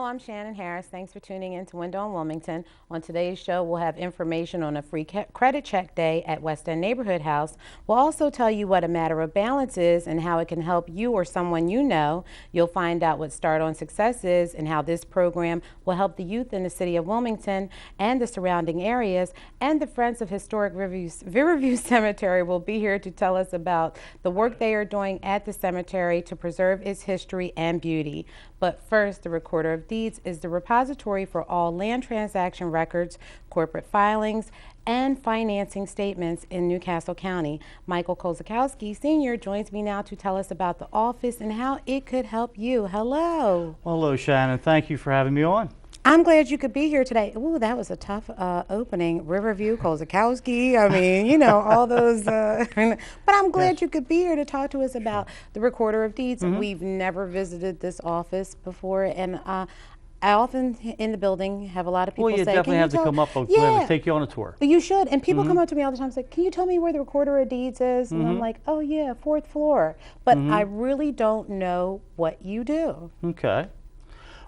I'm Shannon Harris. Thanks for tuning in to Window in Wilmington. On today's show, we'll have information on a free credit check day at West End Neighborhood House. We'll also tell you what a matter of balance is and how it can help you or someone you know. You'll find out what Start on Success is and how this program will help the youth in the city of Wilmington and the surrounding areas. And the Friends of Historic Riverview Cemetery will be here to tell us about the work they are doing at the cemetery to preserve its history and beauty. But first, the Recorder of Deeds is the repository for all land transaction records, corporate filings, and financing statements in Newcastle County. Michael Kozikowski, Sr. joins me now to tell us about the office and how it could help you. Hello. Well, hello, Shannon. Thank you for having me on. I'm glad you could be here today. Ooh, that was a tough opening. Riverview, Kozikowski, I mean, you know, all those. But I'm glad you could be here to talk to us about the Recorder of Deeds. We've never visited this office before, and I often in the building have a lot of people say, well, you definitely have to come up and take you on a tour. You should. And people come up to me all the time and say, can you tell me where the Recorder of Deeds is? And I'm like, oh, yeah, 4th floor. But I really don't know what you do. Okay.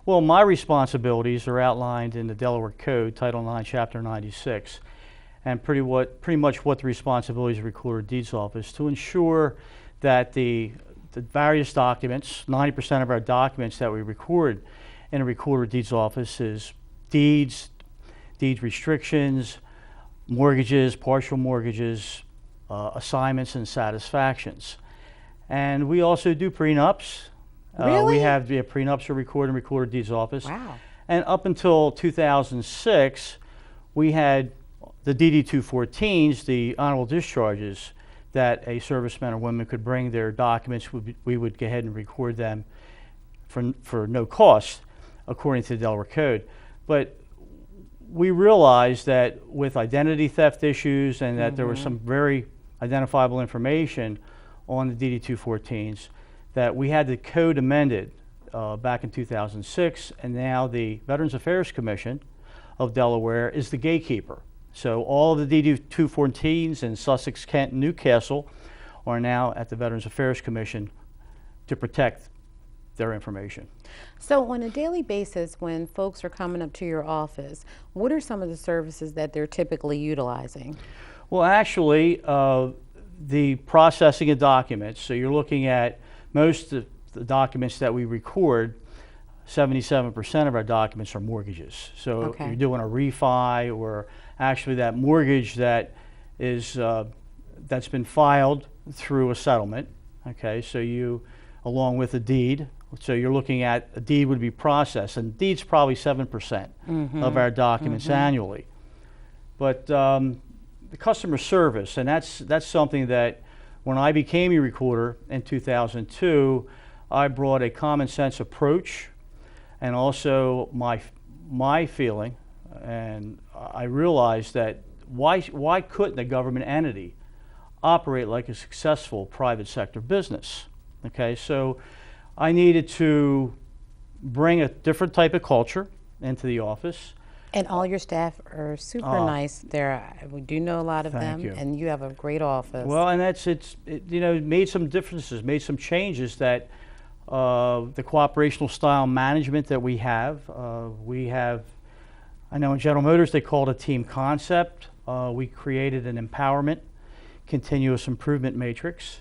Well, my responsibilities are outlined in the Delaware Code, Title 9, Chapter 96, and pretty much what the responsibilities of the Recorder of Deeds Office to ensure that the various documents, 90% of our documents that we record in a Recorder of Deeds Office is deed restrictions, mortgages, partial mortgages, assignments, and satisfactions. And we also do prenups. Really? We have prenups are recorded in Recorder of Deeds Office. Wow. And up until 2006, we had the DD-214s, the honorable discharges, that a serviceman or woman could bring their documents. We would go ahead and record them for no cost, according to the Delaware Code. But we realized that with identity theft issues and that there was some very identifiable information on the DD-214s, that we had the code amended back in 2006, and now the Veterans Affairs Commission of Delaware is the gatekeeper. So all of the DD-214s in Sussex, Kent, and Newcastle are now at the Veterans Affairs Commission to protect their information. So on a daily basis, when folks are coming up to your office, what are some of the services that they're typically utilizing? Well, actually, the processing of documents, so you're looking at most of the documents that we record, 77% of our documents are mortgages. So you're doing a refi or actually that mortgage that is that's been filed through a settlement. Okay, so you, along with a deed, so you're looking at a deed would be processed, and deed's probably 7% of our documents annually. But the customer service, and that's something that when I became a recorder in 2002, I brought a common sense approach and also my feeling, and I realized that why couldn't a government entity operate like a successful private sector business? Okay, so I needed to bring a different type of culture into the office. And all your staff are super nice. We do know a lot of them, and you have a great office. Well, and it made some differences, made some changes that the cooperational style management that we have, I know in General Motors they call it a team concept. We created an empowerment, continuous improvement matrix.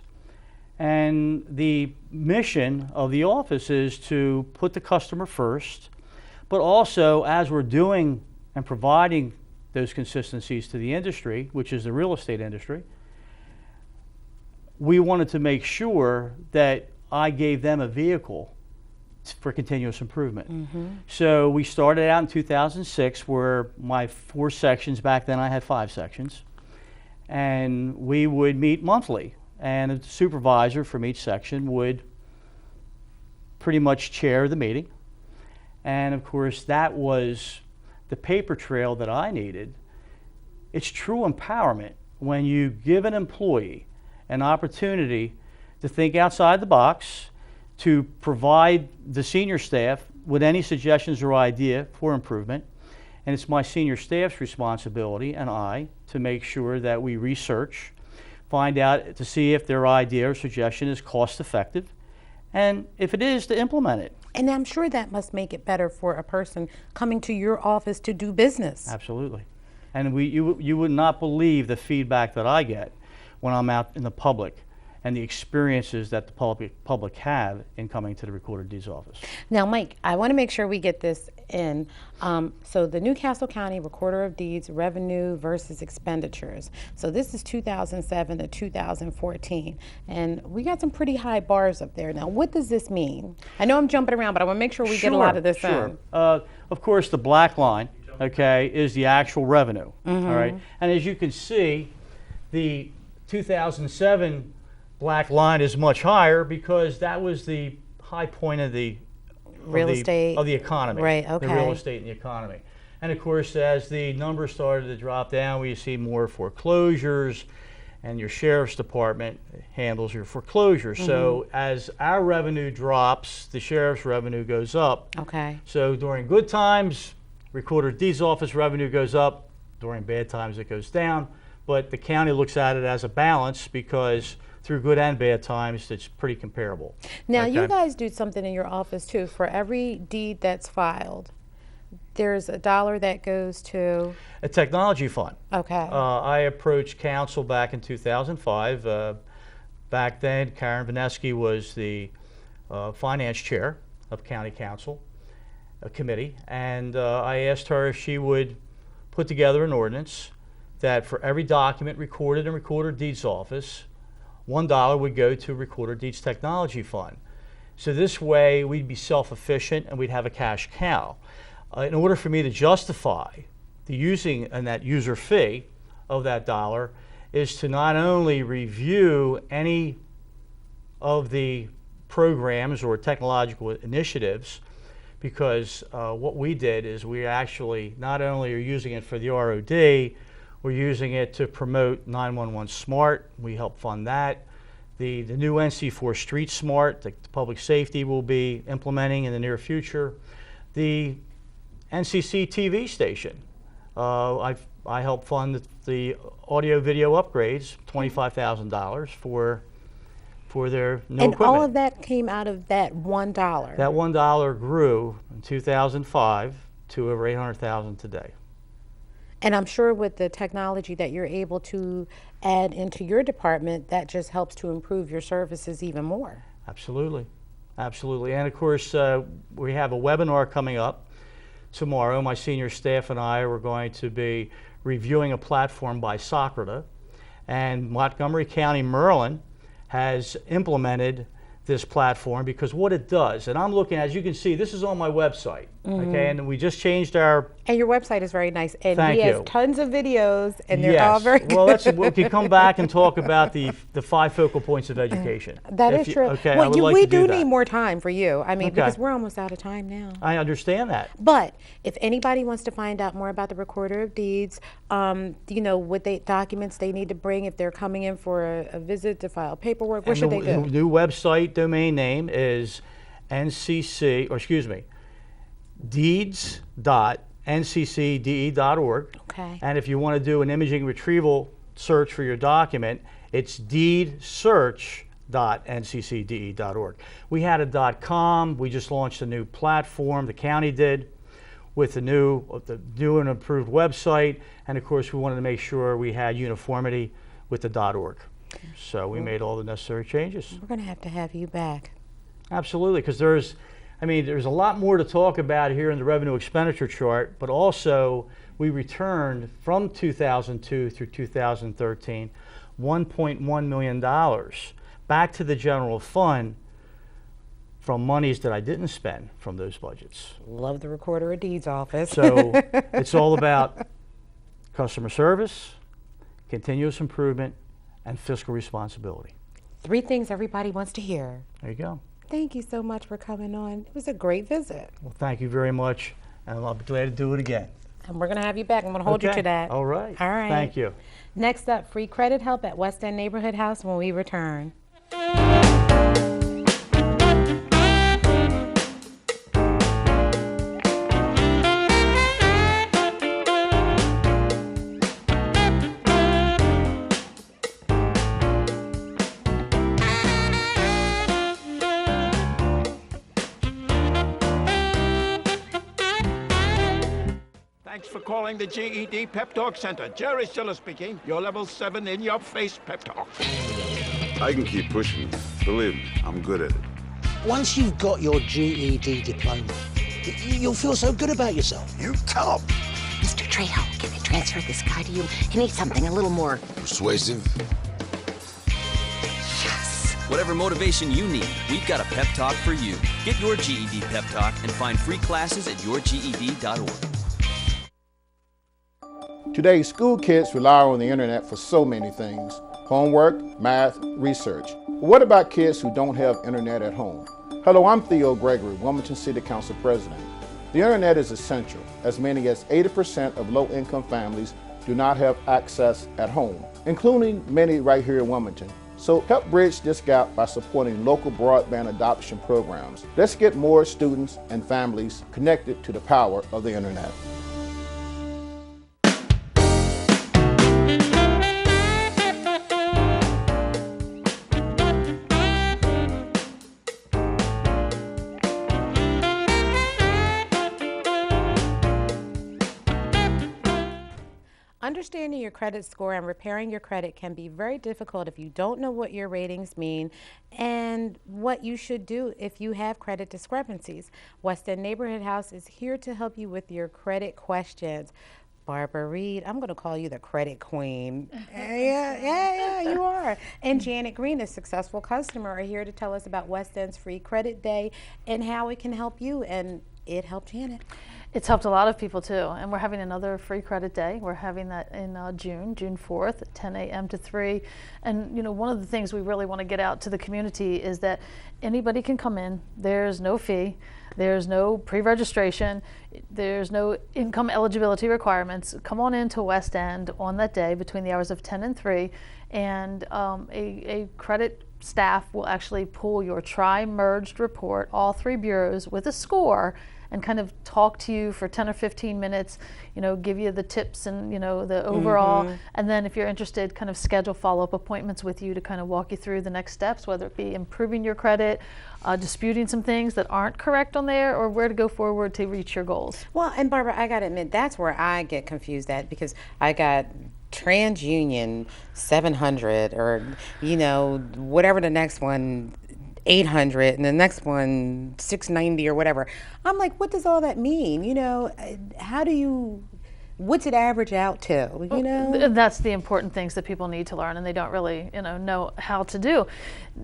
And the mission of the office is to put the customer first, but also, as we're doing and providing those consistencies to the industry, which is the real estate industry, we wanted to make sure that I gave them a vehicle for continuous improvement. So we started out in 2006 where my 4 sections, back then I had 5 sections, and we would meet monthly, and a supervisor from each section would pretty much chair the meeting. And of course, that was the paper trail that I needed. It's true empowerment when you give an employee an opportunity to think outside the box, to provide the senior staff with any suggestions or idea for improvement. And it's my senior staff's responsibility and I to make sure that we research, find out to see if their idea or suggestion is cost effective and if it is, to implement it. And I'm sure that must make it better for a person coming to your office to do business. Absolutely. And you would not believe the feedback that I get when I'm out in the public and the experiences that the public have in coming to the Recorder of Deeds office. Now, Mike, I want to make sure we get this in. So the Newcastle County Recorder of Deeds revenue versus expenditures. So this is 2007 to 2014, and we got some pretty high bars up there. Now, what does this mean? I know I'm jumping around, but I want to make sure we get a lot of this in. Of course, the black line, okay, is the actual revenue. All right, and as you can see, the 2007 black line is much higher because that was the high point of the economy. Right, okay. The real estate and the economy. And of course, as the numbers started to drop down, we see more foreclosures, and your sheriff's department handles your foreclosures. So as our revenue drops, the sheriff's revenue goes up. Okay. So during good times, Recorder of Deeds office revenue goes up. During bad times, it goes down. But the county looks at it as a balance because through good and bad times, it's pretty comparable. Now, you guys do something in your office too. For every deed that's filed, there's $1 that goes to a technology fund. Okay. I approached council back in 2005. Back then, Karen Vaneski was the finance chair of county council committee, and I asked her if she would put together an ordinance that for every document recorded in Recorder of Deeds office, $1 would go to Recorder of Deeds Technology Fund. So this way we'd be self-efficient and we'd have a cash cow. In order for me to justify the using and that user fee of that dollar is to not only review any of the programs or technological initiatives, because what we did is we actually not only are using it for the ROD, we're using it to promote 911 Smart. We help fund that. The new NC4 Street Smart, the public safety will be implementing in the near future. The NCC TV station, I help fund the audio video upgrades, $25,000 for their new equipment. And all of that came out of that $1. That $1 grew in 2005 to over $800,000 today. And I'm sure with the technology that you're able to add into your department, that just helps to improve your services even more. Absolutely. Absolutely. And of course, we have a webinar coming up tomorrow. My senior staff and I are going to be reviewing a platform by Socrata. And Montgomery County, Maryland has implemented this platform because what it does, and I'm looking, as you can see, this is on my website, okay, and we just changed our... And your website is very nice, and Thank he has you. tons of videos, and they're all very good. Well, we can come back and talk about the 5 focal points of education. That is true. Okay, well, I would like we to do need that. more time for you. I mean, Okay. because we're almost out of time now. I understand that. But if anybody wants to find out more about the Recorder of Deeds, you know, what documents they need to bring if they're coming in for a visit to file paperwork, what should they do? The new website domain name is deeds.nccde.org. Okay. And if you want to do an imaging retrieval search for your document, it's deedsearch.nccde.org. We had a .com. We just launched a new platform. The county did with the new and improved website. And of course, we wanted to make sure we had uniformity with the .org. So we made all the necessary changes. We're going to have you back. Absolutely, because there's a lot more to talk about here in the revenue expenditure chart, but also we returned from 2002 through 2013 $1.1 million back to the general fund from monies that I didn't spend from those budgets. Love the Recorder of Deeds office. So it's all about customer service, continuous improvement, and fiscal responsibility. 3 things everybody wants to hear. There you go. Thank you so much for coming on. It was a great visit. Well, thank you very much, and I'll be glad to do it again. And we're going to have you back. I'm going to hold you to that. All right. All right. Thank you. Next up, free credit help at West End Neighborhood House when we return. Thanks for calling the GED Pep Talk Center. Jerry Stiller speaking. Your level 7 in-your-face pep talk. I can keep pushing. Believe me, I'm good at it. Once you've got your GED diploma, you'll feel so good about yourself. You tell him. Mr. Trejo, can I transfer this guy to you? He needs something a little more Persuasive. Yes. Whatever motivation you need, we've got a pep talk for you. Get your GED pep talk and find free classes at yourged.org. Today, school kids rely on the internet for so many things: homework, math, research. But what about kids who don't have internet at home? Hello, I'm Theo Gregory, Wilmington City Council President. The internet is essential, as many as 80% of low-income families do not have access at home, including many right here in Wilmington. So help bridge this gap by supporting local broadband adoption programs. Let's get more students and families connected to the power of the internet. Understanding your credit score and repairing your credit can be very difficult if you don't know what your ratings mean and what you should do if you have credit discrepancies. West End Neighborhood House is here to help you with your credit questions. Barbara Reed, I'm going to call you the credit queen. Yeah, you are. And Janet Green, a successful customer, are here to tell us about West End's free credit day and how it can help you. And it helped Janet. It's helped a lot of people too, and we're having another free credit day. We're having that in June 4th, 10 a.m. to 3. And you know, one of the things we really want to get out to the community is that anybody can come in. There's no fee. There's no pre-registration. There's no income eligibility requirements. Come on into West End on that day between the hours of 10 and 3, and a credit staff will actually pull your tri-merged report, all 3 bureaus, with a score, and kind of talk to you for 10 or 15 minutes, you know, give you the tips and, you know, the overall, and then if you're interested, kind of schedule follow-up appointments with you to kind of walk you through the next steps, whether it be improving your credit, disputing some things that aren't correct on there, or where to go forward to reach your goals. Well, and Barbara, I got to admit, that's where I get confused at, because I got TransUnion 700, or, you know, whatever the next one, 800, and the next one 690 or whatever. I'm like, what does all that mean? You know, how do you, what's it average out to, you know? That's the important things that people need to learn, and they don't really, you know how to do.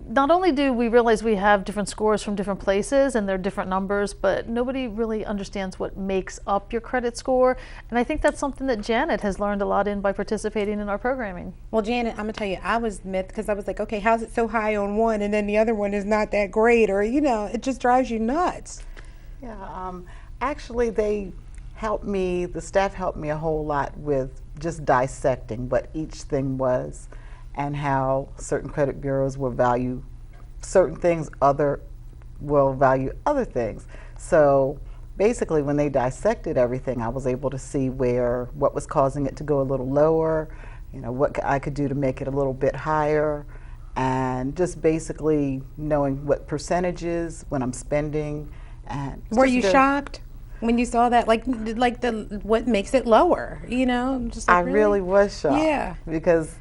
Not only do we realize we have different scores from different places and they're different numbers, but nobody really understands what makes up your credit score. And I think that's something that Janet has learned a lot in by participating in our programming. Well, Janet, I'm gonna tell you, I was miffed because I was like, okay, how's it so high on one and then the other one is not that great, or, you know, it just drives you nuts. Yeah, actually they helped me, the staff helped me a whole lot with just dissecting what each thing was and how certain credit bureaus will value certain things, other will value other things. So basically when they dissected everything, I was able to see what was causing it to go a little lower, you know, what I could do to make it a little bit higher, and just basically knowing what percentages when I'm spending. And were you shocked when you saw that, like the what makes it lower, you know? Just like, I really was shocked. Yeah. Because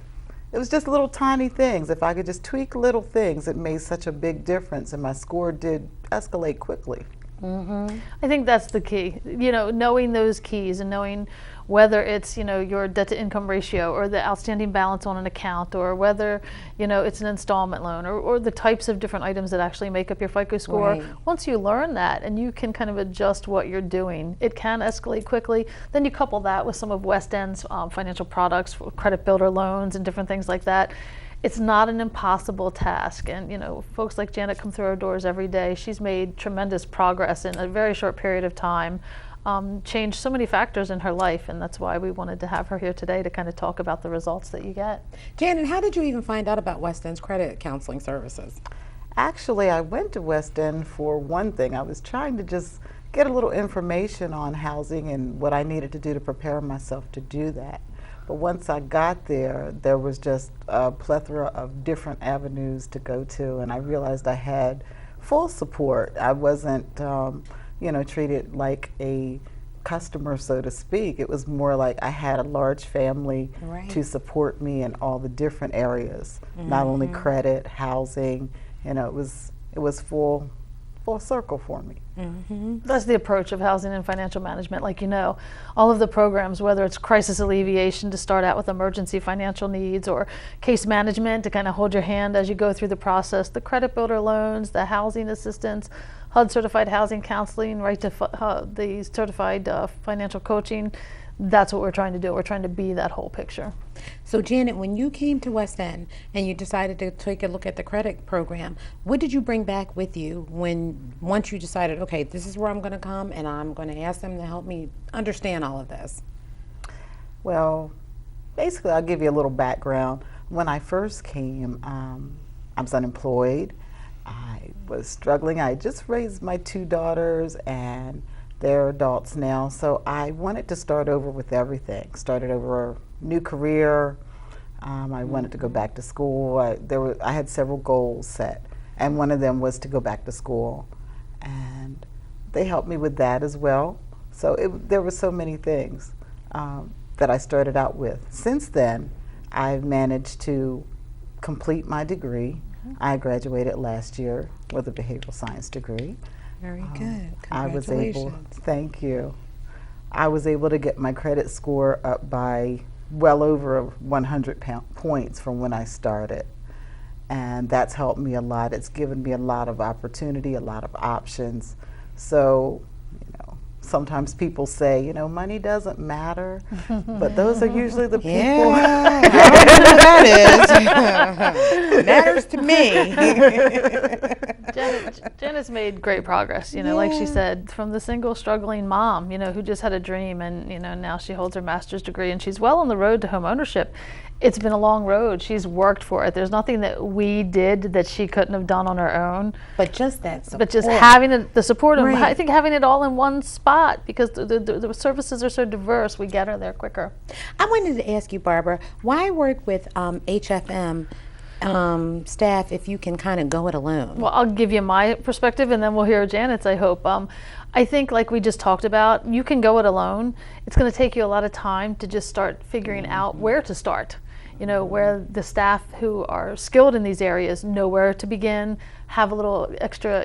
it was just little tiny things. If I could just tweak little things, it made such a big difference, and my score did escalate quickly. I think that's the key, you know, knowing those keys and knowing whether it's, you know, your debt to income ratio or the outstanding balance on an account, or whether, you know, it's an installment loan, or the types of different items that actually make up your FICO score. Right. Once you learn that and you can kind of adjust what you're doing, it can escalate quickly. Then you couple that with some of West End's financial products, credit builder loans and different things like that. It's not an impossible task, and you know, folks like Janet come through our doors every day. She's made tremendous progress in a very short period of time, changed so many factors in her life, and that's why we wanted to have her here today to kind of talk about the results that you get. Janet, how did you even find out about West End's credit counseling services? Actually, I went to West End for one thing. I was trying to just get a little information on housing and what I needed to do to prepare myself to do that. But once I got there, there was just a plethora of different avenues to go to, and I realized I had full support. I wasn't, you know, treated like a customer, so to speak. It was more like I had a large family Right. to support me in all the different areas, not only credit, housing. It was full circle for me. That's the approach of housing and financial management. Like, all of the programs, whether it's crisis alleviation to start out with emergency financial needs, or case management to kind of hold your hand as you go through the process, the credit builder loans, the housing assistance, HUD certified housing counseling, right to the certified financial coaching. That's what we're trying to do. We're trying to be that whole picture. So Janet, when you came to West End and you decided to take a look at the credit program, what did you bring back with you once you decided, okay, this is where I'm going to come and I'm going to ask them to help me understand all of this? Well, basically, I'll give you a little background. When I first came, I was unemployed. I was struggling. I just raised my 2 daughters, and they're adults now, so I wanted to start over with everything. Started over a new career. I wanted to go back to school. I had several goals set, and one of them was to go back to school, and they helped me with that as well. So there were so many things that I started out with. Since then, I've managed to complete my degree. I graduated last year with a behavioral science degree. Very good. I was able, Congratulations. thank you. I was able to get my credit score up by well over 100 points from when I started. And that's helped me a lot. It's given me a lot of opportunity, a lot of options. So, sometimes people say, money doesn't matter, but those are usually the people. Yeah, I don't know who that is. Matters to me. Janet's made great progress, like she said, from the single struggling mom, who just had a dream, and now she holds her master's degree and she's well on the road to home ownership. It's been a long road. She's worked for it. There's nothing that we did that she couldn't have done on her own. But just that support. But just having the support, Right. I think having it all in one spot, because the services are so diverse, we get her there quicker. I wanted to ask you, Barbara, why work with HFM staff if you can kind of go it alone? Well, I'll give you my perspective, and then we'll hear Janet's, I hope. I think, like we just talked about, you can go it alone. It's going to take you a lot of time to just start figuring out where to start. Where the staff who are skilled in these areas know where to begin, have a little extra,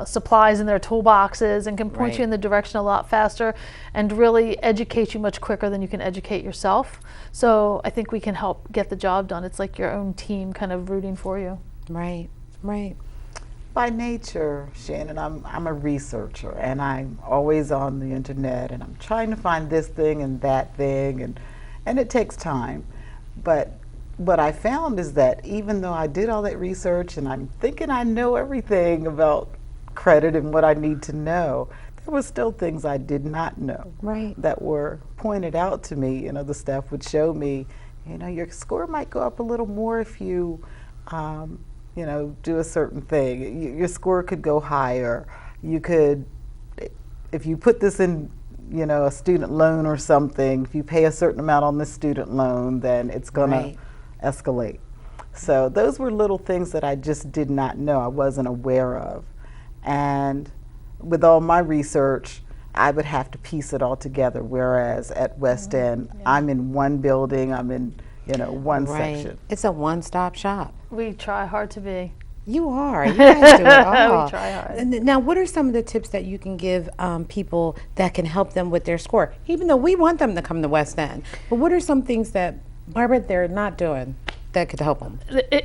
supplies in their toolboxes, and can point you in the direction a lot faster and really educate you much quicker than you can educate yourself. So I think we can help get the job done. It's like your own team kind of rooting for you. Right, right. By nature, Shannon, I'm a researcher, and I'm always on the internet, and I'm trying to find this thing and that thing, and it takes time. But what I found is that even though I did all that research and I'm thinking I know everything about credit and what I need to know, there were still things I did not know that were pointed out to me. The staff would show me, your score might go up a little more if you, do a certain thing. Your score could go higher. You could, if you put this in a student loan or something, if you pay a certain amount on this student loan, then it's going to escalate. So those were little things that I just did not know, I wasn't aware of. And with all my research, I would have to piece it all together, whereas at West End, I'm in one building, I'm in one section. It's a one-stop shop. We try hard to be. You are. You guys do it all. We try hard. And now, what are some of the tips that you can give people that can help them with their score? Even though we want them to come to West End, but what are some things that, Barbara, they're not doing that could help them?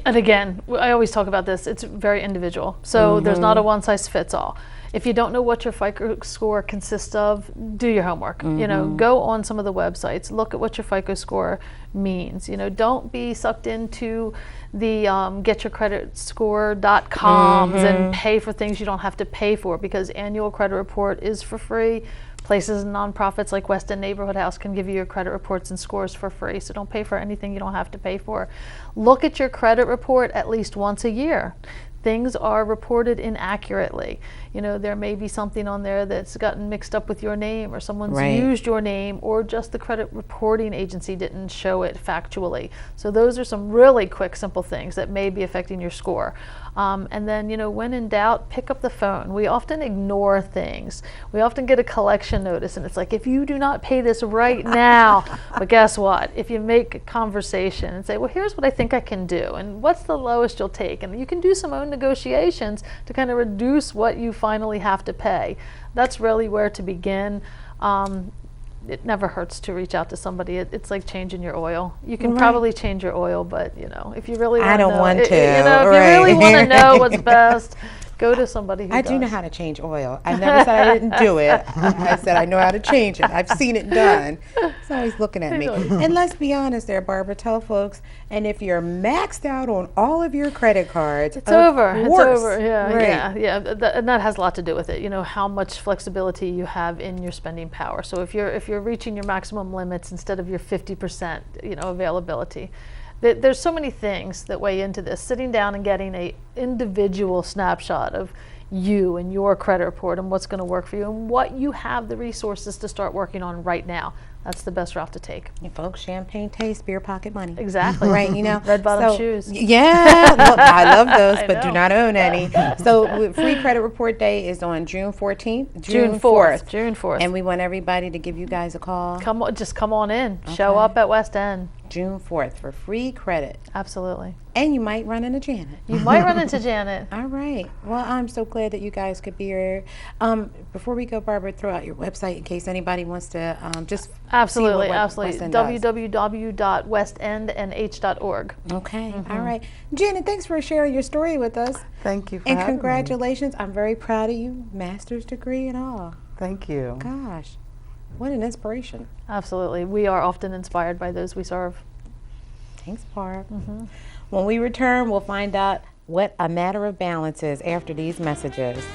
And again, I always talk about this. It's very individual. So there's not a one-size-fits-all. If you don't know what your FICO score consists of, do your homework. Go on some of the websites, look at what your FICO score means. Don't be sucked into the getyourcreditscore.coms and pay for things you don't have to pay for, because annual credit report is for free. Places and nonprofits like West End Neighborhood House can give you your credit reports and scores for free, so don't pay for anything you don't have to pay for. Look at your credit report at least once a year. things are reported inaccurately. You know, there may be something on there that's gotten mixed up with your name, or someone's used your name, or just the credit reporting agency didn't show it factually. So those are some really quick, simple things that may be affecting your score. And then, you know, when in doubt, pick up the phone. We often ignore things. We often get a collection notice, and it's like, if you do not pay this right now, but guess what? If you make a conversation and say, well, here's what I think I can do, and what's the lowest you'll take, and you can do some own negotiations to kind of reduce what you finally have to pay. That's really where to begin. It never hurts to reach out to somebody. It's like changing your oil. You can probably change your oil, but you know, if you really want to know, if you really want to know what's best, go to somebody who does. I do know how to change oil. I never said I didn't do it. I said I know how to change it. I've seen it done. He's always looking at me. And let's be honest there, Barbara. Tell folks, and if you're maxed out on all of your credit cards, it's over. It's over. Yeah, and that has a lot to do with it. You know, how much flexibility you have in your spending power. So if you're reaching your maximum limits instead of your 50%, you know, availability. There's so many things that weigh into this. Sitting down and getting a individual snapshot of you and your credit report and what's going to work for you and what you have the resources to start working on right now. That's the best route to take. You folks, champagne taste, beer pocket money. Exactly. Right, you know. Red bottom shoes. Yeah, look, I love those, but do not own any. So free credit report day is on June 14th? June 4th. June 4th. And we want everybody to give you guys a call. Just come on in. Okay. Show up at West End. June 4th for free credit. Absolutely. And you might run into Janet. You might run into Janet. All right. Well, I'm so glad that you guys could be here. Before we go, Barbara, throw out your website in case anybody wants to just absolutely, see what absolutely. www.westendnh.org. Okay. All right. Janet, thanks for sharing your story with us. Thank you for and having congratulations. me. I'm very proud of you. Master's degree and all. Thank you. Gosh, what an inspiration. Absolutely. We are often inspired by those we serve. Thanks, Barb. When we return, we'll find out what a matter of balance is after these messages.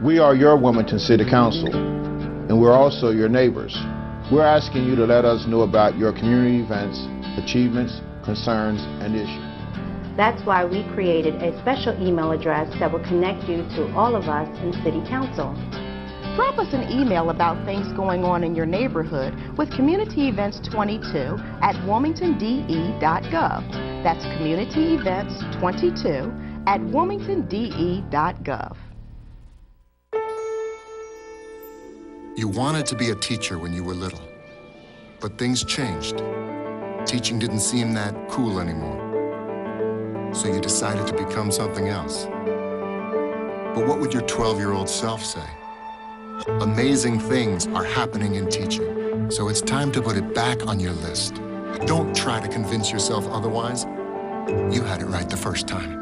We are your Wilmington City Council, and we're also your neighbors. We're asking you to let us know about your community events, achievements, concerns, and issues. That's why we created a special email address that will connect you to all of us in City Council. Drop us an email about things going on in your neighborhood with Community Events 22 at wilmingtonde.gov. That's Community Events 22 at wilmingtonde.gov. You wanted to be a teacher when you were little, but things changed. Teaching didn't seem that cool anymore. So you decided to become something else. But what would your 12-year-old self say? Amazing things are happening in teaching, so it's time to put it back on your list. Don't try to convince yourself otherwise. You had it right the first time.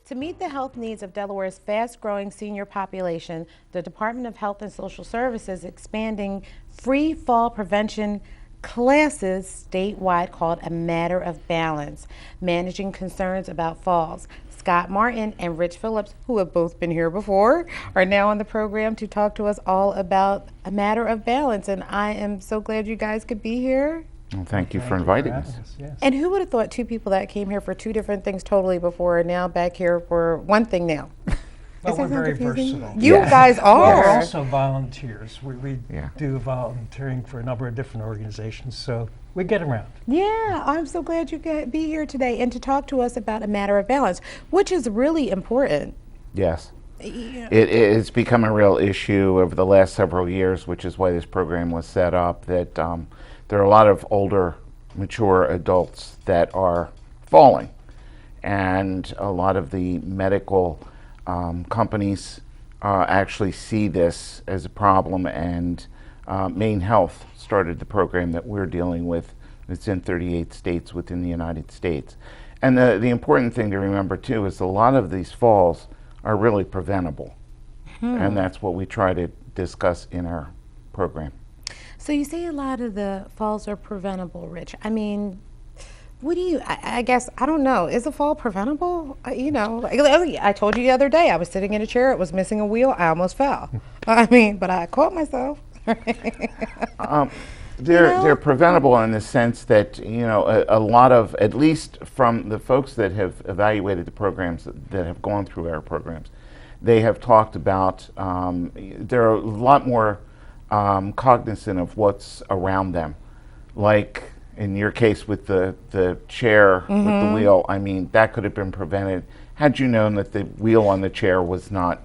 To meet the health needs of Delaware's fast-growing senior population, the Department of Health and Social Services is expanding free fall prevention classes statewide called A Matter of Balance, managing concerns about falls. Scott Martin and Rich Phillips, who have both been here before, are now on the program to talk to us all about A Matter of Balance, and I am so glad you guys could be here. Well, thank you for inviting us. Yes. And who would have thought two people that came here for two different things totally before are now back here for one thing now? Well, we're very versatile. You guys are. We're also volunteers. We do volunteering for a number of different organizations, so we get around. Yeah, I'm so glad you could be here today and to talk to us about A Matter of Balance, which is really important. Yes. It's become a real issue over the last several years, which is why this program was set up, that there are a lot of older, mature adults that are falling, and a lot of the medical companies actually see this as a problem, and Maine Health started the program that we're dealing with. It's in 38 states within the United States. And the important thing to remember too is a lot of these falls are really preventable. And that's what we try to discuss in our program. So you say a lot of the falls are preventable, Rich. I mean, what do you, I guess, I don't know, is a fall preventable? You know, I told you the other day, I was sitting in a chair, it was missing a wheel, I almost fell. I mean, but I caught myself. They're preventable in the sense that, you know, a lot of, at least from the folks that have evaluated the programs that have gone through our programs, they have talked about, they're a lot more cognizant of what's around them. Like in your case with the chair with the wheel, I mean, that could have been prevented had you known that the wheel on the chair was not.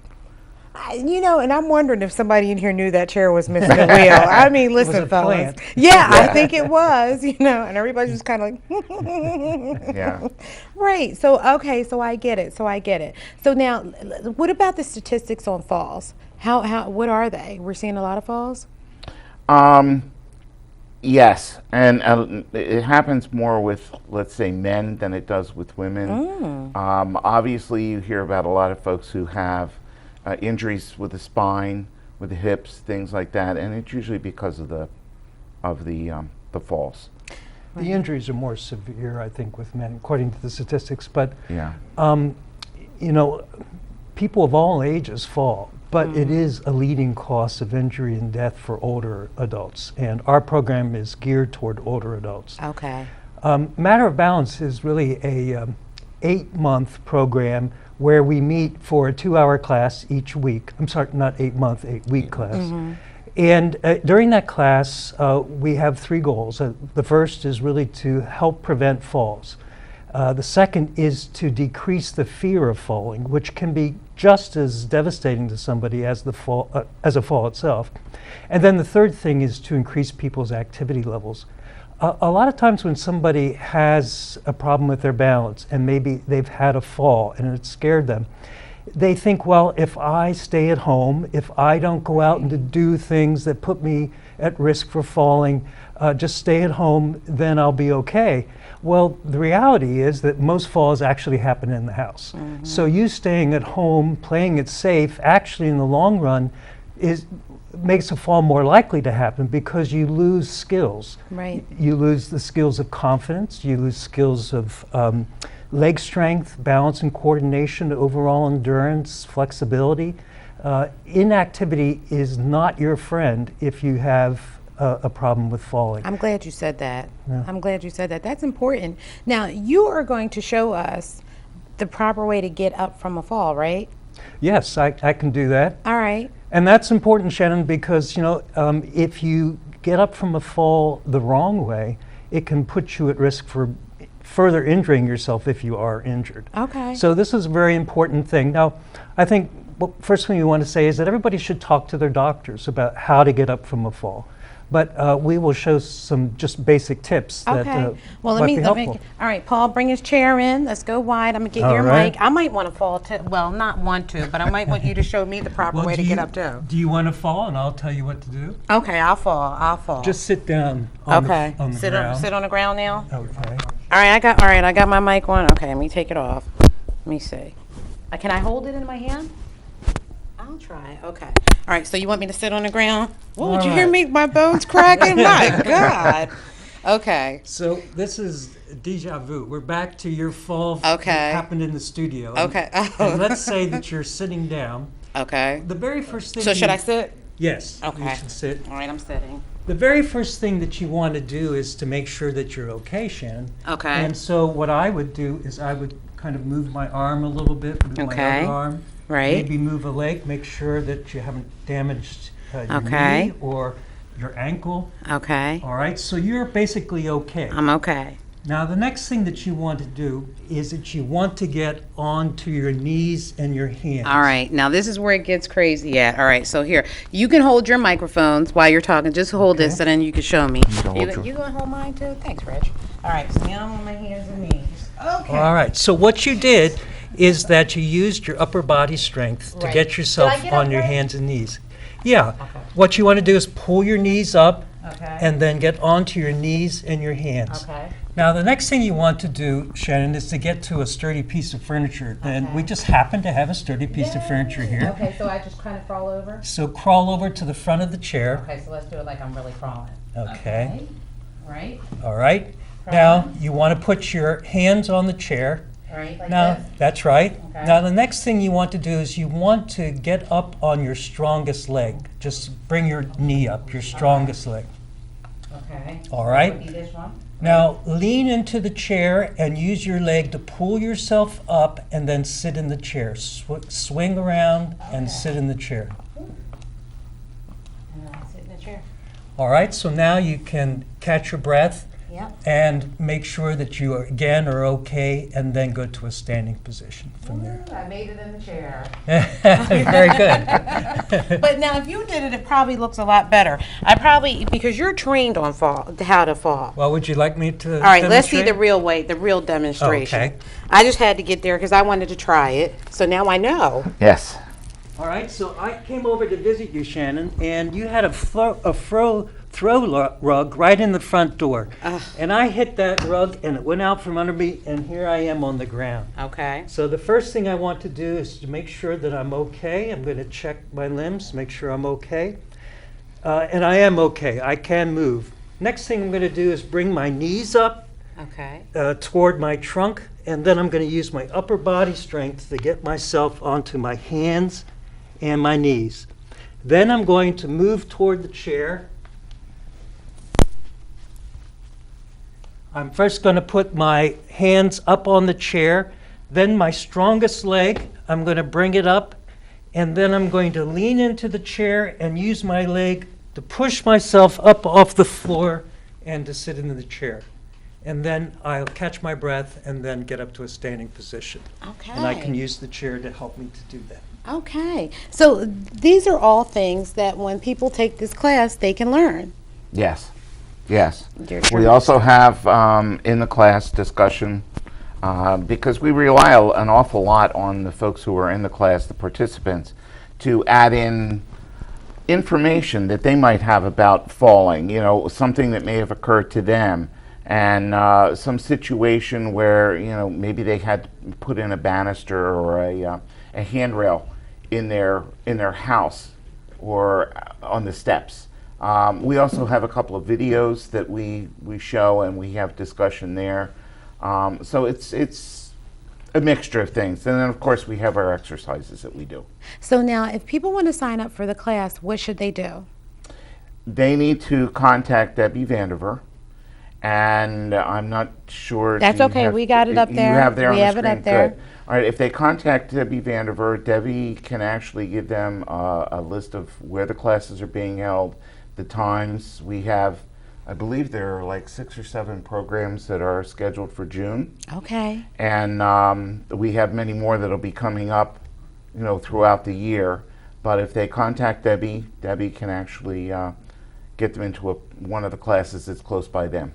You know, and I'm wondering if somebody in here knew that chair was missing a wheel. I mean, listen, fellas. Yeah, I think it was, you know, and everybody's just kind of like, yeah. Right. So, okay, so I get it. So now, what about the statistics on falls? What are they? We're seeing a lot of falls? Yes, and it happens more with, let's say, men than it does with women. Obviously, you hear about a lot of folks who have injuries with the spine, with the hips, things like that, and it's usually because of the falls. The injuries are more severe, I think, with men, according to the statistics. But yeah, you know, people of all ages fall, but it is a leading cause of injury and death for older adults, and our program is geared toward older adults. Okay. Matter of Balance is really a 8-month program where we meet for a 2-hour class each week. I'm sorry, not 8-month, 8-week class. And during that class, we have 3 goals. The first is really to help prevent falls. The second is to decrease the fear of falling, which can be just as devastating to somebody as a fall itself. And then the third thing is to increase people's activity levels. A lot of times when somebody has a problem with their balance and maybe they've had a fall and it scared them, they think, well, if I stay at home, if I don't go out and to do things that put me at risk for falling, just stay at home, then I'll be okay. Well, the reality is that most falls actually happen in the house. So you staying at home, playing it safe, actually in the long run makes a fall more likely to happen because you lose skills. Right. You lose the skills of confidence, you lose skills of leg strength, balance and coordination, overall endurance, flexibility. Inactivity is not your friend if you have a problem with falling. I'm glad you said that. Yeah. I'm glad you said that. That's important. Now, you are going to show us the proper way to get up from a fall, right? Yes, I can do that. All right. And that's important, Shannon, because, you know, if you get up from a fall the wrong way, it can put you at risk for further injuring yourself if you are injured. Okay. So this is a very important thing. Now, I think first thing we want to say is that everybody should talk to their doctors about how to get up from a fall. But we will show some just basic tips that well, might be helpful. All right, Paul, bring his chair in. Let's go wide. I'm going to get your mic. I might want to fall too. Well, not want to, but I might want you to show me the proper way to get up too. Do you want to fall, and I'll tell you what to do? Okay, I'll fall. Just sit down on the ground. Sit on the ground now? Okay. All right, I got my mic on. Okay, let me take it off. Let me see. Can I hold it in my hand? I'll try. Okay. All right, so you want me to sit on the ground? Whoa, did you hear me? My bones cracking? My God. Okay. So this is deja vu. We're back to your fall that happened in the studio. Okay. And let's say that you're sitting down. Okay. The very first thing. So should I sit? Yes. Okay. You should sit. All right, I'm sitting. The very first thing that you want to do is to make sure that you're okay, Shannon. Okay. And so what I would do is I would kind of move my arm a little bit, move my other arm. Right. Maybe move a leg, make sure that you haven't damaged your knee or your ankle. Okay. All right, so you're basically okay. I'm okay. Now the next thing that you want to do is that you want to get onto your knees and your hands. All right, now this is where it gets crazy at. All right, so here, you can hold your microphones while you're talking. Just hold this and then you can show me. You gonna hold mine too? Thanks, Rich. All right, so now I'm on my hands and knees. Okay. All right, so what you did is that you used your upper body strength to Right. get yourself Did I get on up your right? hands and knees. Yeah. What you want to do is pull your knees up Okay. and then get onto your knees and your hands. Okay. Now, the next thing you want to do, Shannon, is to get to a sturdy piece of furniture. And we just happen to have a sturdy piece of furniture here. Okay, so I just kind of crawl over? So crawl over to the front of the chair. Okay, so let's do it like I'm really crawling. Okay. Right? All right. Now, you want to put your hands on the chair. Right, like Now, this? that's right. Okay. Now, the next thing you want to do is you want to get up on your strongest leg. Just bring your knee up, your strongest leg. Okay. All So right. that would be this one? Now, lean into the chair and use your leg to pull yourself up and then sit in the chair. Swing around and sit in the chair. And then I sit in the chair. All right, so now you can catch your breath Yep. and make sure that you again are okay, and then go to a standing position from there. Ooh, I made it in the chair. Very good. But now, if you did it, it probably looks a lot better. Because you're trained on how to fall. Well, would you like me to All right, let's see the demonstrate? real way, the real demonstration. Okay. I just had to get there because I wanted to try it. So now I know. Yes. All right, so I came over to visit you, Shannon, and you had a throw rug right in the front door. And I hit that rug, and it went out from under me, and here I am on the ground. Okay. So the first thing I want to do is to make sure that I'm okay. I'm going to check my limbs, make sure I'm okay. And I am okay. I can move. Next thing I'm going to do is bring my knees up Okay. toward my trunk, and then I'm going to use my upper body strength to get myself onto my hands and my knees. Then I'm going to move toward the chair. I'm first going to put my hands up on the chair, then my strongest leg, I'm going to bring it up, and then I'm going to lean into the chair and use my leg to push myself up off the floor and to sit into the chair. And then I'll catch my breath and then get up to a standing position. Okay. And I can use the chair to help me to do that. Okay. So these are all things that when people take this class, they can learn. Yes. Yes. Your We turn. also have in the class discussion, because we rely an awful lot on the folks who are in the class, the participants, to add in information that they might have about falling, you know, something that may have occurred to them, and some situation where, you know, maybe they had to put in a banister or a handrail in their house or on the steps. We also have a couple of videos that we show, and we have discussion there. So it's a mixture of things. And then, of course, we have our exercises that we do. So now, if people want to sign up for the class, what should they do? They need to contact Debbie Vandiver, and I'm not sure. That's okay. We got it up there. You have there We on have the it up screen. there. Good. All right. If they contact Debbie Vandiver, Debbie can actually give them a list of where the classes are being held, the times. We have, I believe there are like 6 or 7 programs that are scheduled for June. Okay. And we have many more that'll be coming up, you know, throughout the year. But if they contact Debbie, Debbie can actually get them into one of the classes that's close by them.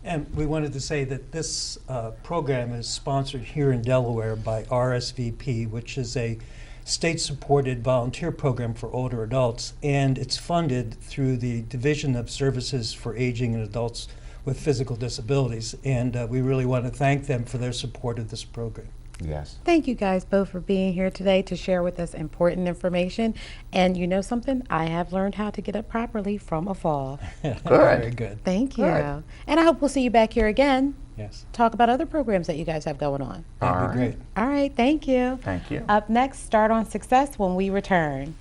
And we wanted to say that this program is sponsored here in Delaware by RSVP, which is a state-supported volunteer program for older adults, and it's funded through the Division of Services for Aging and Adults with Physical Disabilities, and we really want to thank them for their support of this program. Yes. Thank you guys both for being here today to share with us important information. And you know something? I have learned how to get up properly from a fall. Very good. Thank you. Good. And I hope we'll see you back here again. Yes. Talk about other programs that you guys have going on. That'd be great. All right, thank you. Thank you. Up next, Start on Success when we return.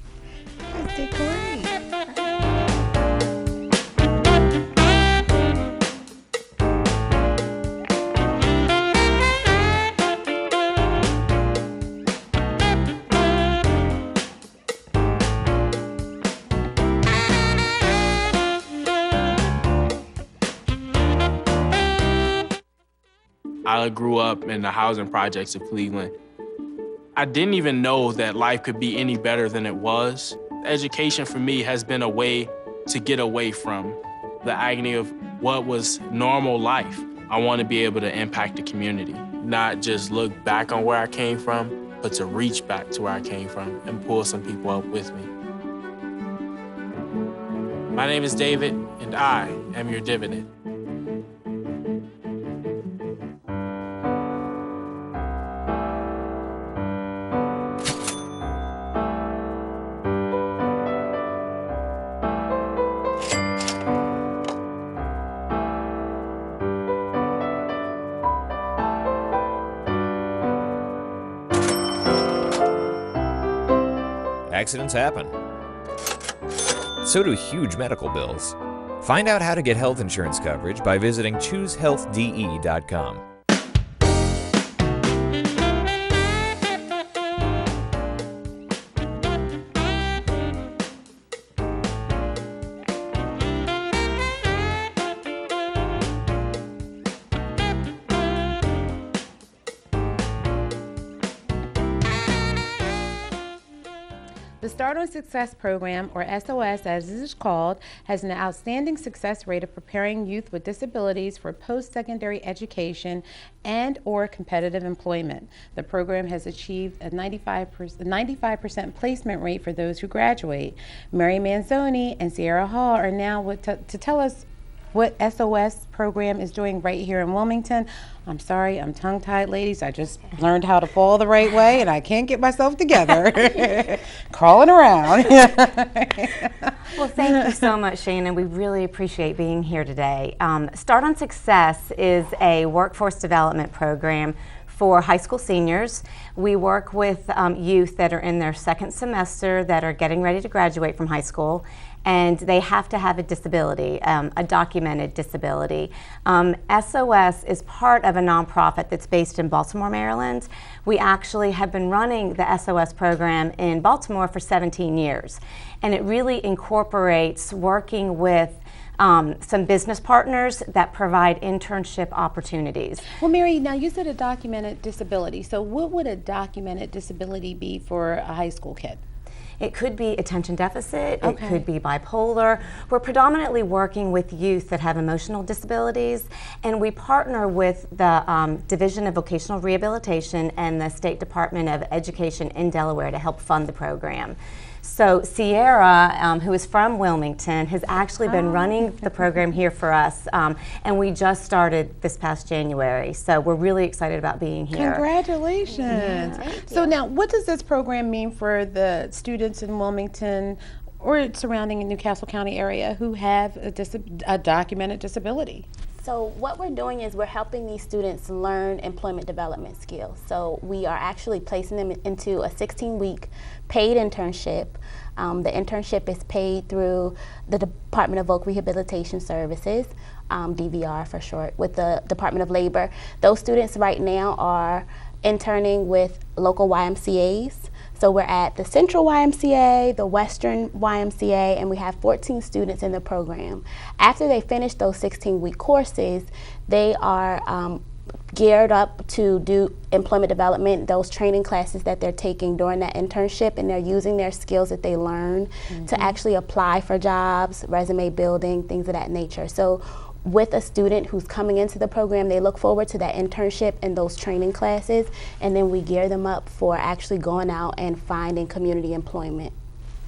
You guys did great. I grew up in the housing projects of Cleveland. I didn't even know that life could be any better than it was. Education for me has been a way to get away from the agony of what was normal life. I want to be able to impact the community, not just look back on where I came from, but to reach back to where I came from and pull some people up with me. My name is David, and I am your dividend. Accidents happen. So do huge medical bills. Find out how to get health insurance coverage by visiting ChooseHealthDE.com. The Start on Success program, or SOS as it is called, has an outstanding success rate of preparing youth with disabilities for post-secondary education and or competitive employment. The program has achieved a 95% placement rate for those who graduate. Mary Manzoni and Sierra Hall are now to tell us what SOS program is doing right here in Wilmington. I'm sorry, I'm tongue-tied, ladies. I just learned how to fall the right way, and I can't get myself together. Crawling around. Well, thank you so much, Shannon. We really appreciate being here today. Start on Success is a workforce development program for high school seniors. We work with youth that are in their second semester that are getting ready to graduate from high school, and they have to have a disability, a documented disability. SOS is part of a nonprofit that's based in Baltimore, Maryland. We actually have been running the SOS program in Baltimore for 17 years, and it really incorporates working with some business partners that provide internship opportunities. Well, Mary, now you said a documented disability. So what would a documented disability be for a high school kid? It could be attention deficit, Okay. It could be bipolar. We're predominantly working with youth that have emotional disabilities, and we partner with the Division of Vocational Rehabilitation and the State Department of Education in Delaware to help fund the program. So Sierra, who is from Wilmington, has actually been running the program here for us, and we just started this past January. So we're really excited about being here. Congratulations. Yeah, So now, what does this program mean for the students in Wilmington or surrounding Newcastle County area who have a documented disability? So what we're doing is we're helping these students learn employment development skills. So we are actually placing them into a 16-week paid internship. The internship is paid through the Department of Voc Rehabilitation Services, DVR for short, with the Department of Labor. Those students right now are interning with local YMCAs. So we're at the Central YMCA, the Western YMCA, and we have 14 students in the program. After they finish those 16-week courses, they are geared up to do employment development, those training classes that they're taking during that internship, and they're using their skills that they learn to actually apply for jobs, resume building, things of that nature. So with a student who's coming into the program, they look forward to that internship and those training classes, and then we gear them up for actually going out and finding community employment.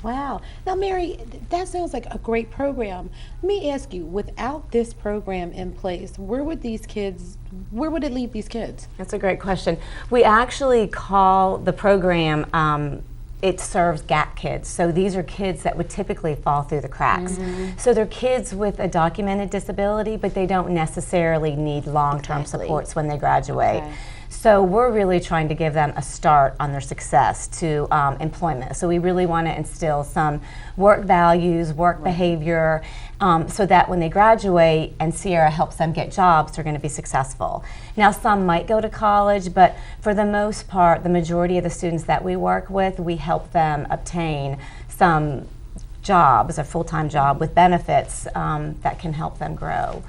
Wow. Now, Mary, that sounds like a great program. Let me ask you, without this program in place, where would it leave these kids? That's a great question. We actually call the program it serves gap kids. So these are kids that would typically fall through the cracks. So they're kids with a documented disability, but they don't necessarily need long-term supports when they graduate. Okay. So we're really trying to give them a start on their success to employment. So we really want to instill some work values, work behavior, so that when they graduate and Sierra helps them get jobs, they're going to be successful. Now, some might go to college, but for the most part, the majority of the students that we work with, we help them obtain some jobs, a full-time job with benefits that can help them grow.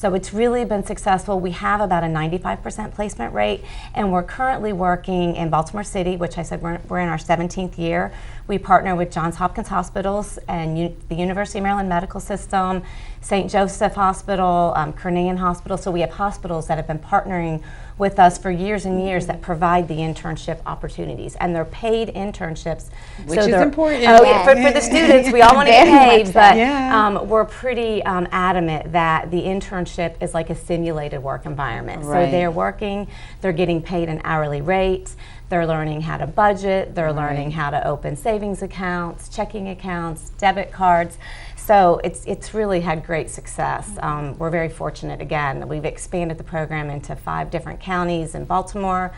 So it's really been successful. We have about a 95% placement rate, and we're currently working in Baltimore City, which I said we're in our 17th year. We partner with Johns Hopkins Hospitals and the University of Maryland Medical System, St. Joseph Hospital, Carnegie Hospital. So we have hospitals that have been partnering with us for years and years that provide the internship opportunities, and they're paid internships. Which is important. Oh, yeah, for the students, we all want to get paid, but Yeah. we're pretty adamant that the internship is like a simulated work environment. Right. So they're working, they're getting paid an hourly rate, they're learning how to budget, they're learning how to open savings accounts, checking accounts, debit cards. So it's really had great success. We're very fortunate, again, that we've expanded the program into 5 different counties in Baltimore.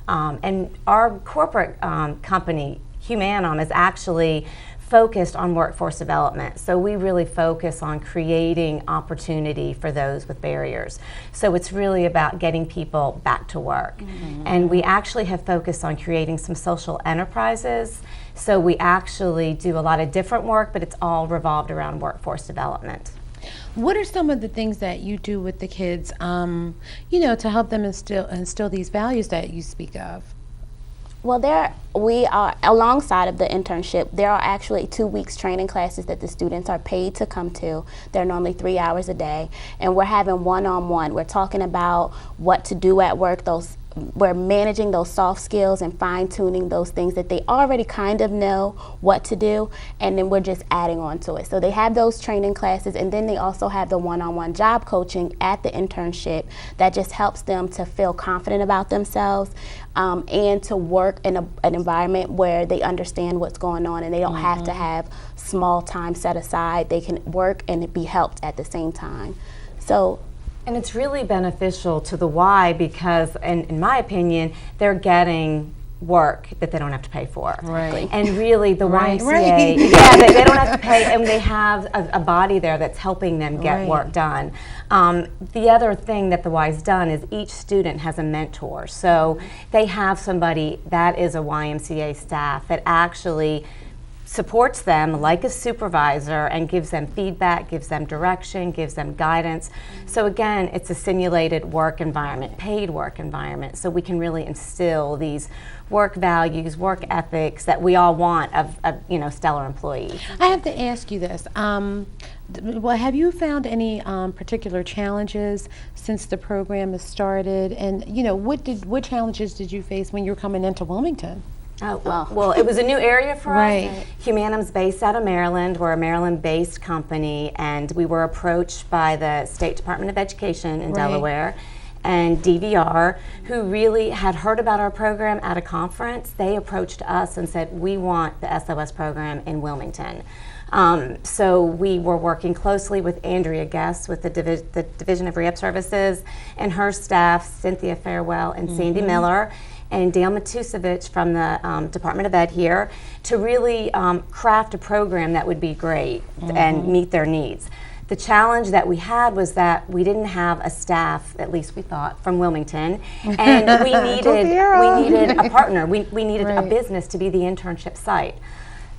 And our corporate company, Humanum, is actually focused on workforce development. So we really focus on creating opportunity for those with barriers. So it's really about getting people back to work. And we actually have focused on creating some social enterprises. So we actually do a lot of different work, but it's all revolved around workforce development. What are some of the things that you do with the kids, you know, to help them instill these values that you speak of? Well, we are, alongside of the internship, there are actually 2 weeks training classes that the students are paid to come to. They're normally 3 hours a day, and we're having one-on-one. We're talking about what to do at work, we're managing those soft skills and fine-tuning those things that they already kind of know what to do, and then we're just adding on to it. So they have those training classes, and then they also have the one-on-one job coaching at the internship that just helps them to feel confident about themselves and to work in an environment where they understand what's going on and they don't have to have small time set aside. They can work and be helped at the same time. So. And it's really beneficial to the Y because, in my opinion, they're getting work that they don't have to pay for. Right. And really the Right, YMCA, right. yeah, they don't have to pay, and they have a body there that's helping them get Right. work done. The other thing that the Y's done is each student has a mentor. So they have somebody that is a YMCA staff that actually supports them like a supervisor and gives them feedback, gives them direction, gives them guidance. So again, it's a simulated work environment, paid work environment, so we can really instill these work values, work ethics that we all want of you know, stellar employees. I have to ask you this. Well, have you found any particular challenges since the program has started? And you know, what challenges did you face when you were coming into Wilmington? Oh, well, it was a new area for Right. us. Humanum's based out of Maryland. We're a Maryland-based company, and we were approached by the State Department of Education in Right. Delaware and DVR, who really had heard about our program at a conference. They approached us and said, we want the SOS program in Wilmington. So we were working closely with Andrea Guest with the Division of Rehab Services and her staff, Cynthia Farewell and Sandy Miller, and Dale Matusevich from the Department of Ed here to really craft a program that would be great and meet their needs. The challenge that we had was that we didn't have a staff, at least we thought, from Wilmington, and we needed a partner. We needed a business to be the internship site.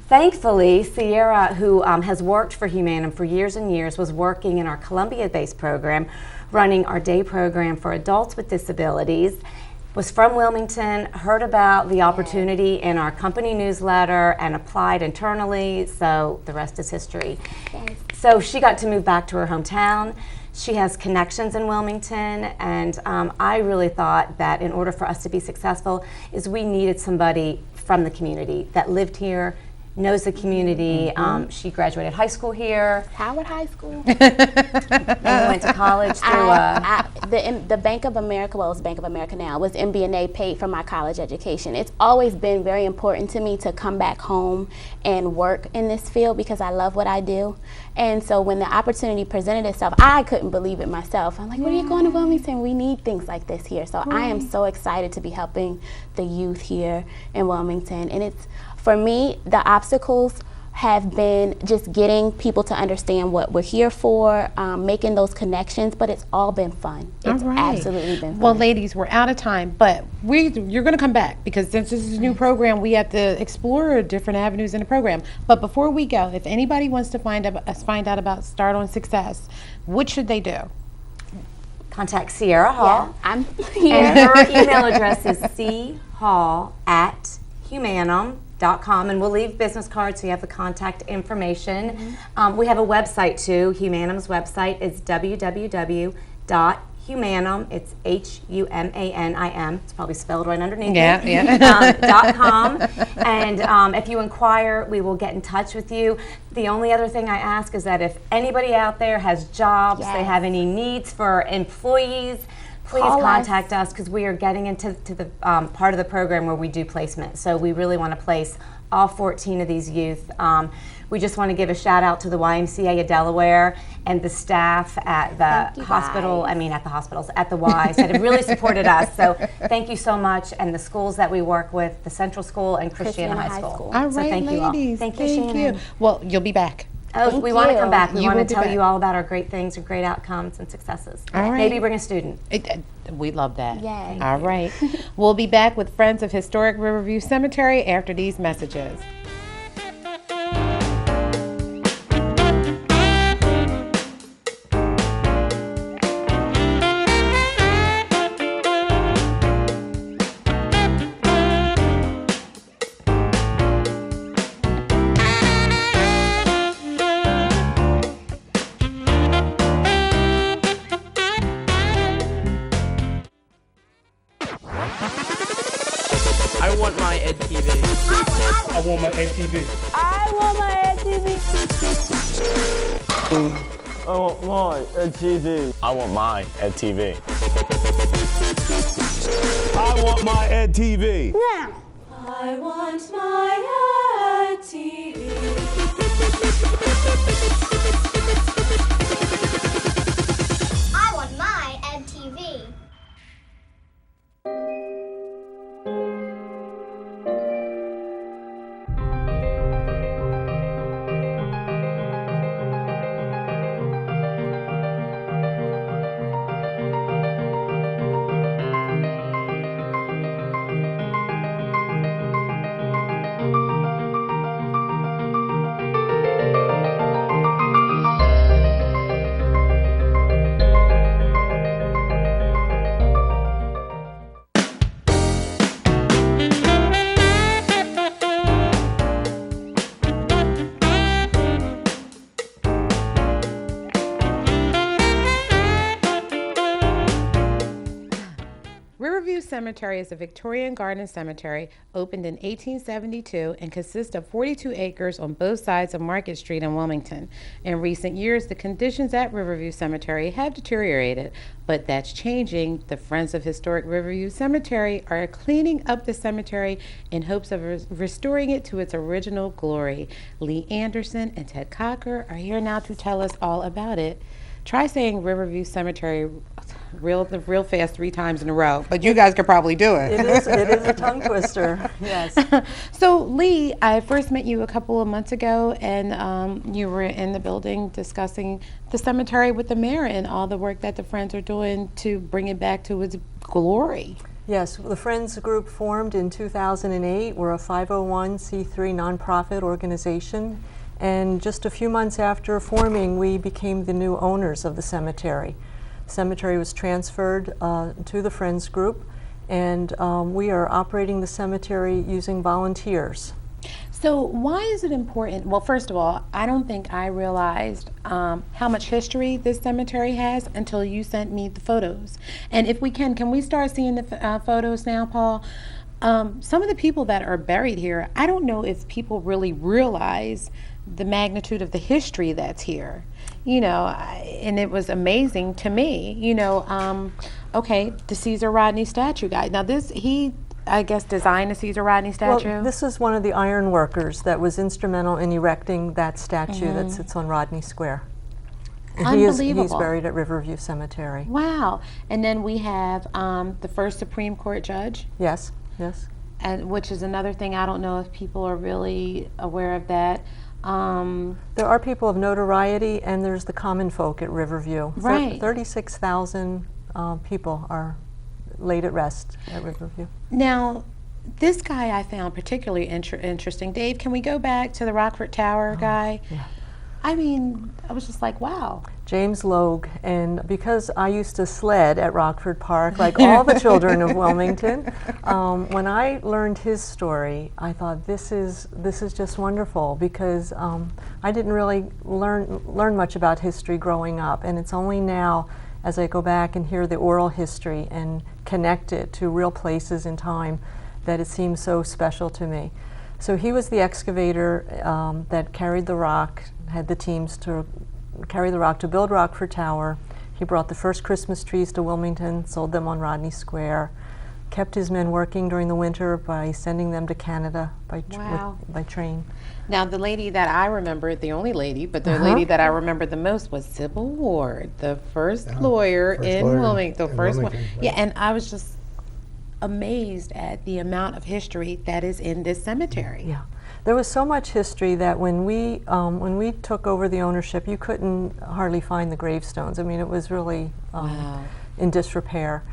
Thankfully, Sierra, who has worked for Humanum for years and years, was working in our Columbia-based program, running our day program for adults with disabilities, was from Wilmington, heard about the opportunity in our company newsletter and applied internally, so the rest is history. So she got to move back to her hometown. She has connections in Wilmington, and I really thought that in order for us to be successful is we needed somebody from the community that lived here, knows the community. She graduated high school here. Howard High School. And went to college through the Bank of America, well, it's Bank of America now, was MBNA, paid for my college education. It's always been very important to me to come back home and work in this field because I love what I do. And so when the opportunity presented itself, I couldn't believe it myself. I'm like, what are you going to Wilmington? We need things like this here. So I am so excited to be helping the youth here in Wilmington. And it's, for me, the obstacles have been just getting people to understand what we're here for, making those connections, but it's all been fun. It's absolutely been fun. Well, ladies, we're out of time, but you're going to come back because since this is a new program, we have to explore different avenues in the program. But before we go, if anybody wants to find out about Start on Success, what should they do? contact Sierra Hall. Yeah, I'm here. And her email address is chall@humanum.com, and we'll leave business cards so you have the contact information. We have a website too. Humanum's website is www.humanum. It's HUMANIM. It's probably spelled right underneath it. .com. And if you inquire, we will get in touch with you. The only other thing I ask is that if anybody out there has jobs, they have any needs for employees, please contact us, because we are getting into the part of the program where we do placement. So we really want to place all 14 of these youth. We just want to give a shout out to the YMCA of Delaware and the staff at the hospital, at the hospitals, at the Ys that have really supported us. So thank you so much. And the schools that we work with, the Central School and Christiana High School. All so right, thank you all. ladies. Thank you, Shannon. Well, you'll be back. Oh, we want to come back. We You want will to be tell back. you all about our great things and great outcomes and successes. All right. Maybe bring a student. We'd love that. Yay. All right. We'll be back with Friends of Historic Riverview Cemetery after these messages. I want my Ed TV. I want my Ed TV. I want my Ed TV. I want my Ed TV. I want my Ed TV. I want my Ed TV. Now. I want my Ed TV. I want my Ed TV. Riverview Cemetery is a Victorian garden cemetery opened in 1872 and consists of 42 acres on both sides of Market Street in Wilmington. In recent years, the conditions at Riverview Cemetery have deteriorated, but that's changing. The Friends of Historic Riverview Cemetery are cleaning up the cemetery in hopes of restoring it to its original glory. Lee Anderson and Ted Cocker are here now to tell us all about it. Try saying Riverview Cemetery real fast 3 times in a row, but you guys could probably do it. It is a tongue twister, yes. So Lee, I first met you a couple of months ago, and you were in the building discussing the cemetery with the mayor and all the work that the Friends are doing to bring it back to its glory. Yes, the Friends group formed in 2008. We're a 501c3 nonprofit organization. And just a few months after forming, we became the new owners of the cemetery. The cemetery was transferred to the Friends group, and we are operating the cemetery using volunteers. So why is it important? Well, first of all, I don't think I realized how much history this cemetery has until you sent me the photos. And if we can we start seeing the photos now, Paul? Some of the people that are buried here, I don't know if people really realize the magnitude of the history that's here, and it was amazing to me, okay, the Caesar Rodney statue guy. Now he, I guess, designed the Caesar Rodney statue? Well, this is one of the iron workers that was instrumental in erecting that statue that sits on Rodney Square. And Unbelievable. He's buried at Riverview Cemetery. Wow. And then we have the first Supreme Court judge. Yes, yes. And which is another thing, I don't know if people are really aware of that. There are people of notoriety, and there's the common folk at Riverview. Right. 36,000 people are laid at rest at Riverview. Now, this guy I found particularly interesting. Dave, can we go back to the Rockford Tower guy? Yeah. I mean, I was just like, wow. James Logue, and because I used to sled at Rockford Park, like all the children of Wilmington, when I learned his story, I thought this is just wonderful, because I didn't really learn much about history growing up, and it's only now, as I go back and hear the oral history and connect it to real places in time, that it seems so special to me. So he was the excavator that carried the rock, had the teams to carry the rock to build Rockford Tower. He brought the first Christmas trees to Wilmington, sold them on Rodney Square, kept his men working during the winter by sending them to Canada by train. Now, the lady that I remember, the only lady, but the lady that I remember the most was Sybil Ward, the first lawyer in Wilmington. Yeah, and I was just amazed at the amount of history that is in this cemetery. Yeah. There was so much history that when we took over the ownership, you couldn't hardly find the gravestones. I mean, it was really in disrepair.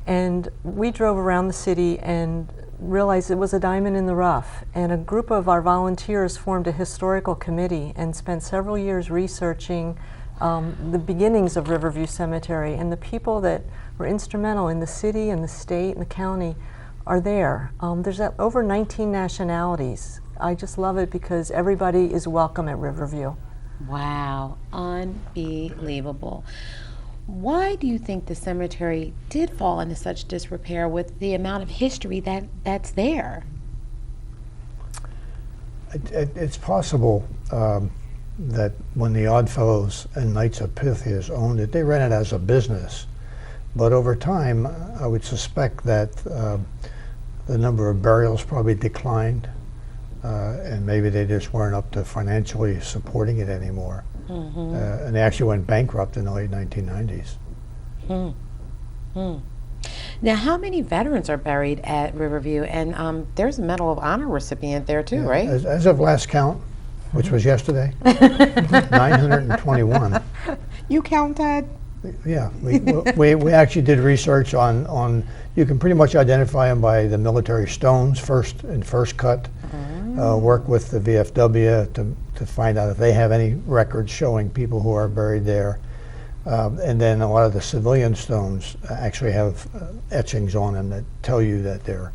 And we drove around the city and realized it was a diamond in the rough. And a group of our volunteers formed a historical committee and spent several years researching the beginnings of Riverview Cemetery. And the people that were instrumental in the city and the state and the county are there. There's over 19 nationalities. I just love it because everybody is welcome at Riverview. Wow, unbelievable. Why do you think the cemetery did fall into such disrepair with the amount of history that's there? It's possible that when the Oddfellows and Knights of Pythias owned it, they ran it as a business. But over time, I would suspect that the number of burials probably declined. And maybe they just weren't up to financially supporting it anymore. And they actually went bankrupt in the late 1990s. Now, how many veterans are buried at Riverview? And there's a Medal of Honor recipient there too, right? As of last count, which was yesterday, 921. You counted? Yeah, we actually did research on you can pretty much identify them by the military stones, first cut. Work with the VFW to find out if they have any records showing people who are buried there. And then a lot of the civilian stones actually have etchings on them that tell you that they're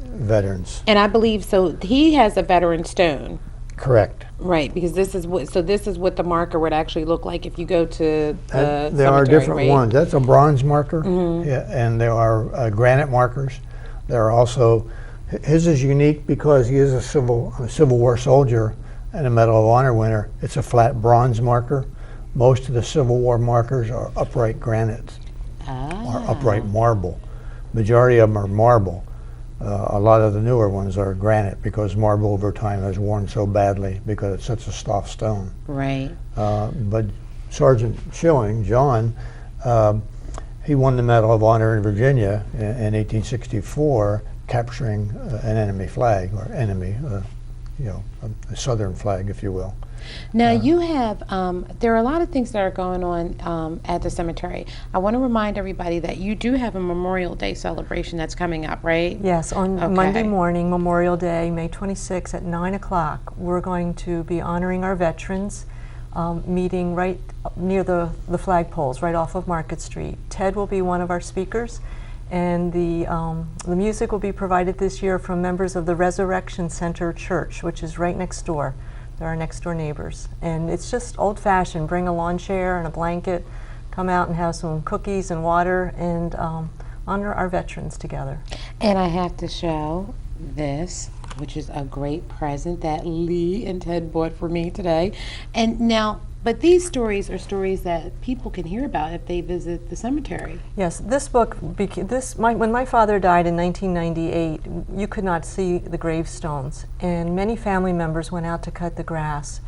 veterans. And I believe, so he has a veteran stone. Correct. Right, because this is what the marker would actually look like if you go to the There are different ones. That's a bronze marker, Mm-hmm. and there are granite markers. There are also, his is unique because he is a Civil War soldier and a Medal of Honor winner. It's a flat bronze marker. Most of the Civil War markers are upright granite or upright marble. Majority of them are marble. A lot of the newer ones are granite because marble over time has worn so badly because it's such a soft stone. Right. But Sergeant Schilling, John, he won the Medal of Honor in Virginia in 1864, capturing an enemy flag, or enemy, a southern flag, if you will. Now you have, there are a lot of things that are going on at the cemetery. I want to remind everybody that you do have a Memorial Day celebration that's coming up, right? Yes, on Monday morning, Memorial Day, May 26th at 9 o'clock, we're going to be honoring our veterans, meeting right near the flagpoles, right off of Market Street. Ted will be one of our speakers, and the music will be provided this year from members of the Resurrection Center Church, which is right next door. They're our next door neighbors. And it's just old fashioned. Bring a lawn chair and a blanket, come out and have some cookies and water, and honor our veterans together. And I have to show this, which is a great present that Lee and Ted bought for me today. And now, but these stories are stories that people can hear about if they visit the cemetery. Yes, this book, when my father died in 1998, you could not see the gravestones, and many family members went out to cut the grass.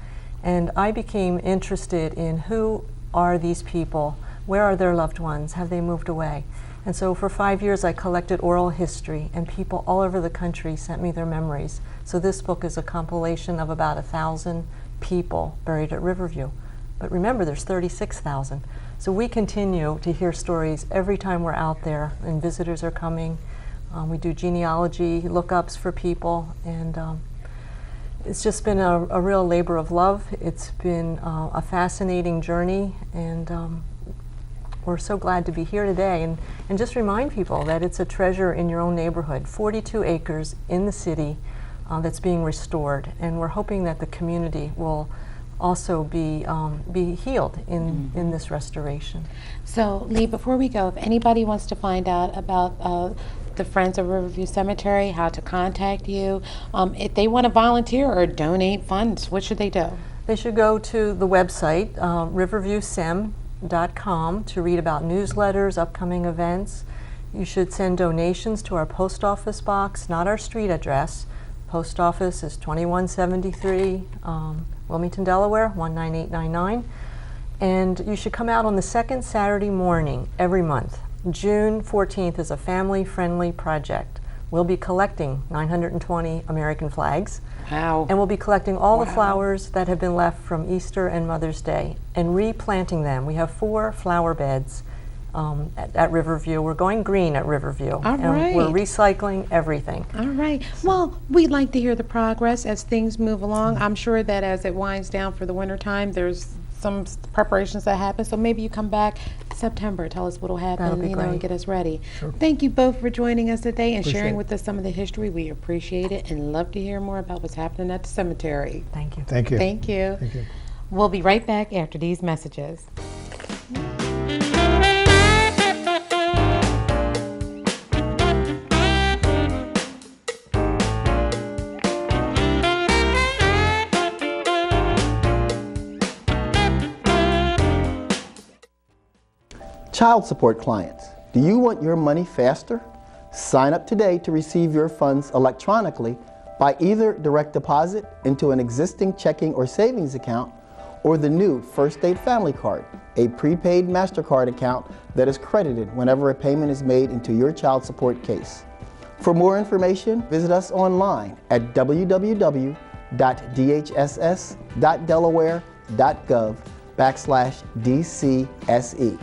And I became interested in who are these people, where are their loved ones, have they moved away? And so for 5 years I collected oral history, and people all over the country sent me their memories. So this book is a compilation of about 1,000 people buried at Riverview. But remember, there's 36,000. So we continue to hear stories every time we're out there and visitors are coming. We do genealogy lookups for people, and It's just been a real labor of love. It's been a fascinating journey, and we're so glad to be here today and just remind people that it's a treasure in your own neighborhood. 42 acres in the city that's being restored, and we're hoping that the community will also be healed in this restoration. So, Lee, before we go, if anybody wants to find out about the Friends of Riverview Cemetery, how to contact you, if they want to volunteer or donate funds, what should they do? They should go to the website, riverviewcem.com, to read about newsletters, upcoming events. You should send donations to our post office box, not our street address. Post office is 2173 Wilmington, Delaware, 19899. And you should come out on the second Saturday morning every month. June 14th is a family-friendly project. We'll be collecting 920 American flags. Wow. And we'll be collecting all the flowers that have been left from Easter and Mother's Day and replanting them. We have 4 flower beds at Riverview. We're going green at Riverview. All and right. we're recycling everything. All right. Well, we'd like to hear the progress as things move along. I'm sure that as it winds down for the winter time, there's some preparations that happen. So maybe you come back September, tell us what'll happen, That'll be and great. get us ready. Sure. Thank you both for joining us today and Appreciate sharing it. with us some of the history. We appreciate it and love to hear more about what's happening at the cemetery. Thank you. Thank you. Thank you. Thank you. We'll be right back after these messages. Child support clients, do you want your money faster? Sign up today to receive your funds electronically by either direct deposit into an existing checking or savings account or the new First Aid Family Card, a prepaid MasterCard account that is credited whenever a payment is made into your child support case. For more information, visit us online at www.dhss.delaware.gov/DCSE.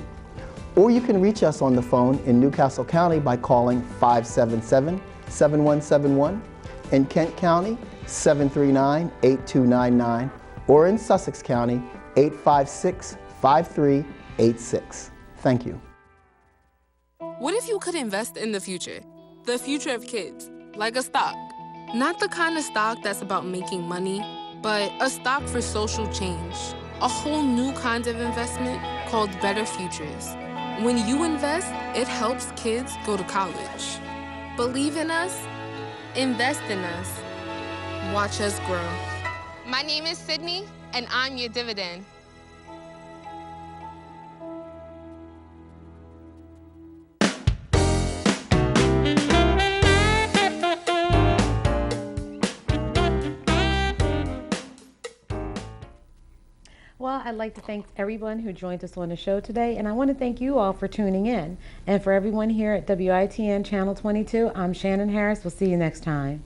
Or you can reach us on the phone in Newcastle County by calling 577-7171, in Kent County 739-8299, or in Sussex County 856-5386. Thank you. What if you could invest in the future? The future of kids, like a stock. Not the kind of stock that's about making money, but a stock for social change. A whole new kind of investment called Better Futures. When you invest, it helps kids go to college. Believe in us, invest in us, watch us grow. My name is Sydney, and I'm your dividend. Well, I'd like to thank everyone who joined us on the show today, and I want to thank you all for tuning in. And for everyone here at WITN Channel 22, I'm Shannon Harris. We'll see you next time.